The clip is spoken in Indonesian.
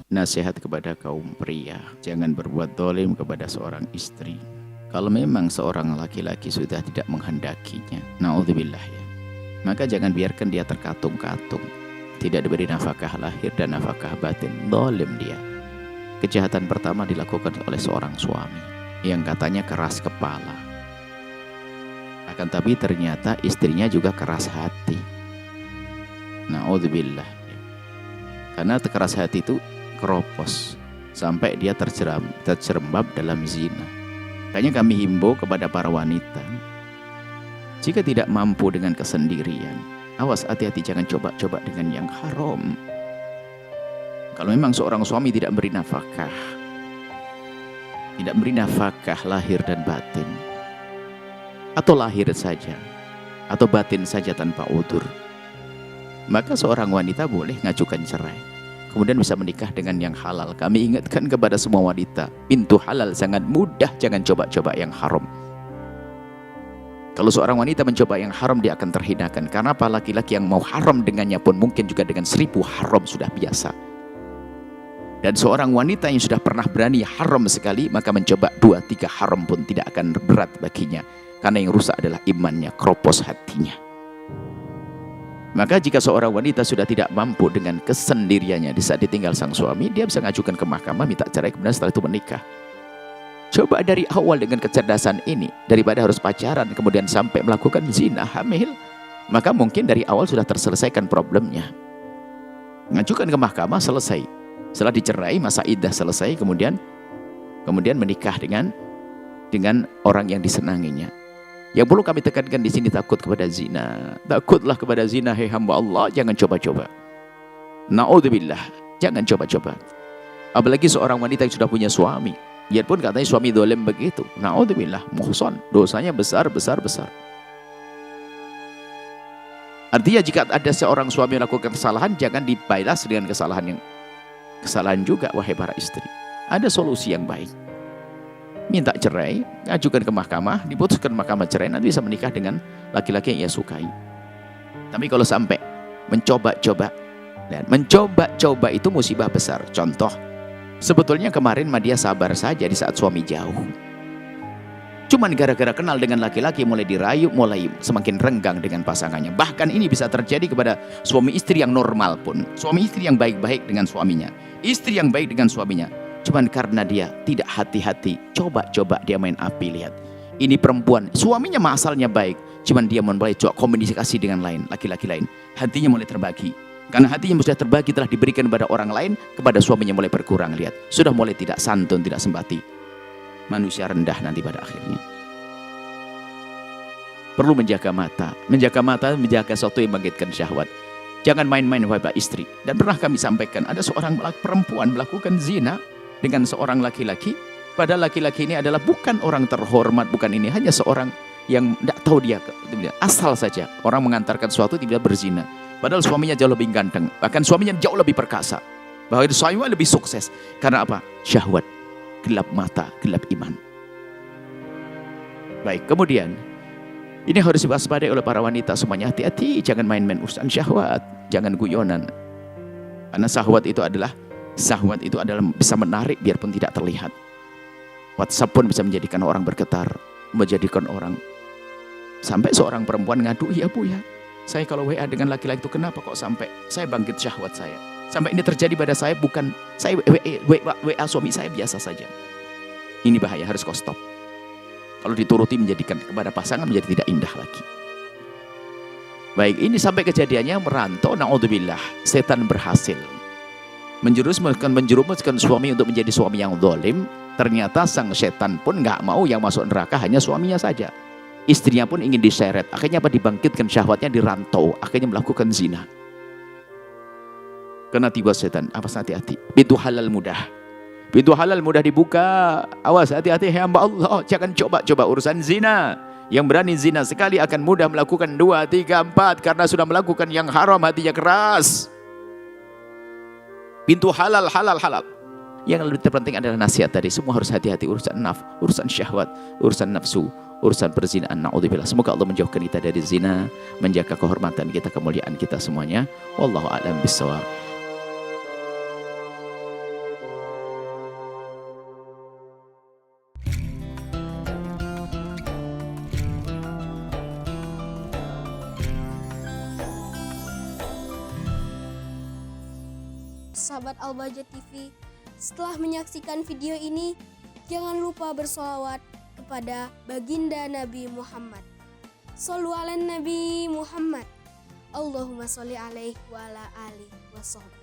nasihat kepada kaum pria, jangan berbuat zalim kepada seorang istri. Kalau memang seorang laki-laki sudah tidak menghendakinya, naudzubillah ya, maka jangan biarkan dia terkatung-katung, tidak diberi nafkah lahir dan nafkah batin, zalim dia. Kejahatan pertama dilakukan oleh seorang suami yang katanya keras kepala, akan tapi ternyata istrinya juga keras hati. Naudzubillah ya. Karena keras hati itu keropos sampai dia terjerembab dalam zina. Makanya kami himbau kepada para wanita, jika tidak mampu dengan kesendirian, awas, hati-hati, jangan coba-coba dengan yang haram. Kalau memang seorang suami tidak beri nafkah, tidak beri nafkah lahir dan batin, atau lahir saja atau batin saja tanpa udzur, maka seorang wanita boleh ngajukan cerai, kemudian bisa menikah dengan yang halal. Kami ingatkan kepada semua wanita, pintu halal sangat mudah, jangan coba-coba yang haram. Kalau seorang wanita mencoba yang haram, dia akan terhinakan. Karena apa? Laki-laki yang mau haram dengannya pun mungkin juga dengan 1000 haram sudah biasa. Dan seorang wanita yang sudah pernah berani haram sekali, maka mencoba 2-3 haram pun tidak akan berat baginya. Karena yang rusak adalah imannya, keropos hatinya. Maka jika seorang wanita sudah tidak mampu dengan kesendiriannya di saat ditinggal sang suami, dia bisa mengajukan ke mahkamah minta cerai, kemudian setelah itu menikah. Coba dari awal dengan kecerdasan ini, daripada harus pacaran kemudian sampai melakukan zina, hamil, maka mungkin dari awal sudah terselesaikan problemnya. Mengajukan ke mahkamah, selesai. Setelah dicerai, masa iddah selesai, kemudian menikah dengan orang yang disenanginya. Yang perlu kami tekankan di sini, takut kepada zina. Takutlah kepada zina, hei hamba Allah, jangan coba-coba. Naudzubillah, jangan coba-coba. Apalagi seorang wanita yang sudah punya suami, biarpun katanya suami zalim begitu, naudzubillah, muhsan, dosanya besar. Artinya jika ada seorang suami melakukan kesalahan, jangan dibalas dengan kesalahan juga, wahai para istri. Ada solusi yang baik. Minta cerai, ajukan ke mahkamah, diputuskan mahkamah cerai, nanti bisa menikah dengan laki-laki yang ia sukai. Tapi kalau sampai mencoba-coba, dan mencoba-coba itu musibah besar. Contoh, sebetulnya kemarin dia sabar saja di saat suami jauh. Cuman gara-gara kenal dengan laki-laki, mulai dirayu, mulai semakin renggang dengan pasangannya. Bahkan ini bisa terjadi kepada suami istri yang normal pun. Suami istri yang baik-baik dengan suaminya, istri yang baik dengan suaminya. Cuman karena dia tidak hati-hati, coba-coba dia main api. Lihat, ini perempuan, suaminya asalnya baik, cuman dia mulai coba komunikasi dengan laki-laki lain. Hatinya mulai terbagi. Karena hatinya sudah terbagi, telah diberikan kepada orang lain, kepada suaminya mulai berkurang. Lihat, sudah mulai tidak santun, tidak simpati. Manusia rendah nanti pada akhirnya. Perlu menjaga mata, menjaga sesuatu yang membangkitkan syahwat. Jangan main-main wahai istri. Dan pernah kami sampaikan, ada seorang perempuan melakukan zina dengan seorang laki-laki. Padahal laki-laki ini adalah bukan orang terhormat, bukan ini, hanya seorang yang tidak tahu dia, asal saja orang mengantarkan sesuatu tiba-tiba berzina. Padahal suaminya jauh lebih ganteng, bahkan suaminya jauh lebih perkasa, bahwa suaminya lebih sukses. Karena apa? Syahwat, gelap mata, gelap iman. Baik, kemudian ini harus diwaspadai oleh para wanita semuanya. Hati-hati, jangan main-main urusan syahwat, jangan guyonan. Karena syahwat itu adalah bisa menarik biarpun tidak terlihat. WhatsApp pun bisa menjadikan orang bergetar, menjadikan orang, sampai seorang perempuan ngadu, ya bu ya, saya kalau WA dengan laki-laki itu kenapa kok sampai saya bangkit syahwat saya, sampai ini terjadi pada saya, bukan saya WA suami saya biasa saja. Ini bahaya, harus kau stop. Kalau dituruti menjadikan kepada pasangan menjadi tidak indah lagi. Baik, ini sampai kejadiannya merantau, naudzubillah, setan berhasil menjerumuskan suami untuk menjadi suami yang zalim. Ternyata sang setan pun nggak mau yang masuk neraka hanya suaminya saja. Istrinya pun ingin diseret. Akhirnya apa? Dibangkitkan syahwatnya, dirantau. Akhirnya melakukan zina. Kena tiba setan. Awas, hati-hati. Pintu halal mudah. Pintu halal mudah dibuka. Awas, hati-hati hamba Allah. Jangan coba-coba urusan zina. Yang berani zina sekali akan mudah melakukan 2, 3, 4. Karena sudah melakukan yang haram, hatinya keras. Pintu halal. Yang lebih terpenting adalah nasihat tadi. Semua harus hati-hati, urusan urusan syahwat, urusan nafsu, urusan perzinahan. Naudzubillah. Semoga Allah menjauhkan kita dari zina, menjaga kehormatan kita, kemuliaan kita semuanya. Wallahu a'lam bishawab. sahabat Al-Bahjah TV, setelah menyaksikan video ini, jangan lupa bersolawat kepada baginda Nabi Muhammad. Shollu ala Nabi Muhammad. Allahumma sholli alaihi wa ala alihi wa sahbihi.